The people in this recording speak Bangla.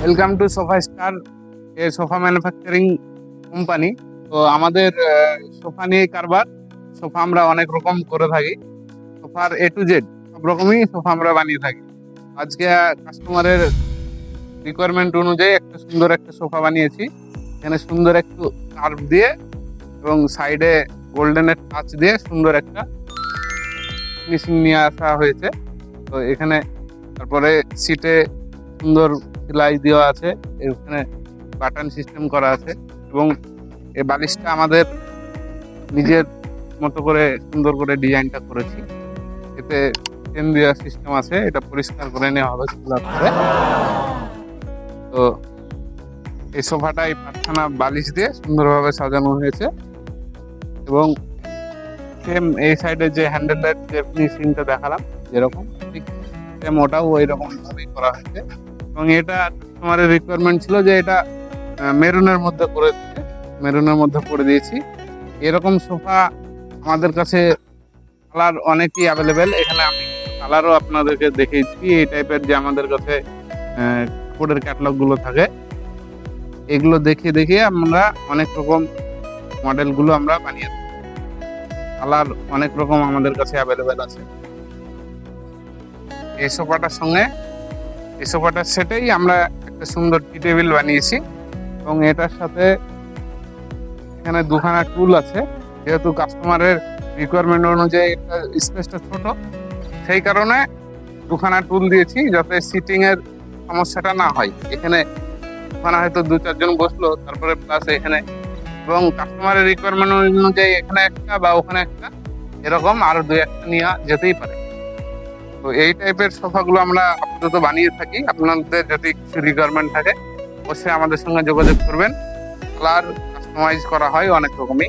Welcome to sofa star, A sofa manufacturing company. তো আমাদের সোফা নিয়ে কারবার। সোফা আমরা অনেক রকম করে থাকি, সোফার এ টু জেড সব রকমই সোফা আমরা বানিয়ে থাকি। আজকে কাস্টমারের রিকোয়ারমেন্ট অনুযায়ী একটা সুন্দর একটা সোফা বানিয়েছি। এখানে সুন্দর একটু কার্ভ দিয়ে এবং সাইডে গোল্ডেনের টাচ দিয়ে সুন্দর একটা ফিনিশিং নিয়ে আসা হয়েছে। তো এখানে তারপরে সিটে সুন্দর সেলাই দেওয়া আছে, এখানে বাটন সিস্টেম করা আছে এবং এই বালিশটা আমাদের নিজের মতো করে সুন্দর করে ডিজাইনটা করেছি। এতে চেন দেওয়ার সিস্টেম আছে, এটা পরিষ্কার করে নেওয়া হবে খোলার পরে। তো এই সোফাটা এই 5খানা বালিশ দিয়ে সুন্দরভাবে সাজানো হয়েছে এবং সেম এই সাইডে যে হ্যান্ডেলের যে ফিনিশিংটা দেখালাম যেরকম, ঠিক সেম ওটাও ওই রকম ভাবেই করা হয়েছে। এবং এটা কাস্টমারের রিকোয়ারমেন্ট ছিল যে এটা মেরুনের মধ্যে করে দিতে, মেরুনের মধ্যে করে দিয়েছি। এরকম সোফা আমাদের কাছে কালার অনেকই অ্যাভেলেবেল। এখানে আমি কালারও আপনাদেরকে দেখিয়েছি। এই টাইপের যে আমাদের কাছে কাপড়ের ক্যাটালগুলো থাকে, এগুলো দেখিয়ে দেখিয়ে আমরা অনেক রকম মডেলগুলো আমরা বানিয়ে থাকি। কালার অনেক রকম আমাদের কাছে অ্যাভেলেবেল আছে। এই সোফাটার সঙ্গে এই সোফাটার সেটেই আমরা একটা সুন্দর টি টেবিল বানিয়েছি এবং এটার সাথে এখানে 2খানা টুল আছে। যেহেতু কাস্টমারের রিকোয়ারমেন্ট অনুযায়ী একটা স্পেসটা ছোট, সেই কারণে 2খানা টুল দিয়েছি যাতে সিটিং এর সমস্যাটা না হয়। এখানে ওখানে হয়তো 2-4 জন বসলো, তারপরে প্লাস এখানে এবং কাস্টমারের রিকোয়ারমেন্ট অনুযায়ী এখানে একটা বা ওখানে একটা এরকম আরো 2-1টা নেওয়া যেতেই পারে। তো এই টাইপের সোফাগুলো আমরা আপাতত বানিয়ে থাকি। আপনাদের যদি কিছু রিকোয়ারমেন্ট থাকে অবশ্যই আমাদের সঙ্গে যোগাযোগ করবেন। কালার কাস্টমাইজ করা হয় অনেক রকমই।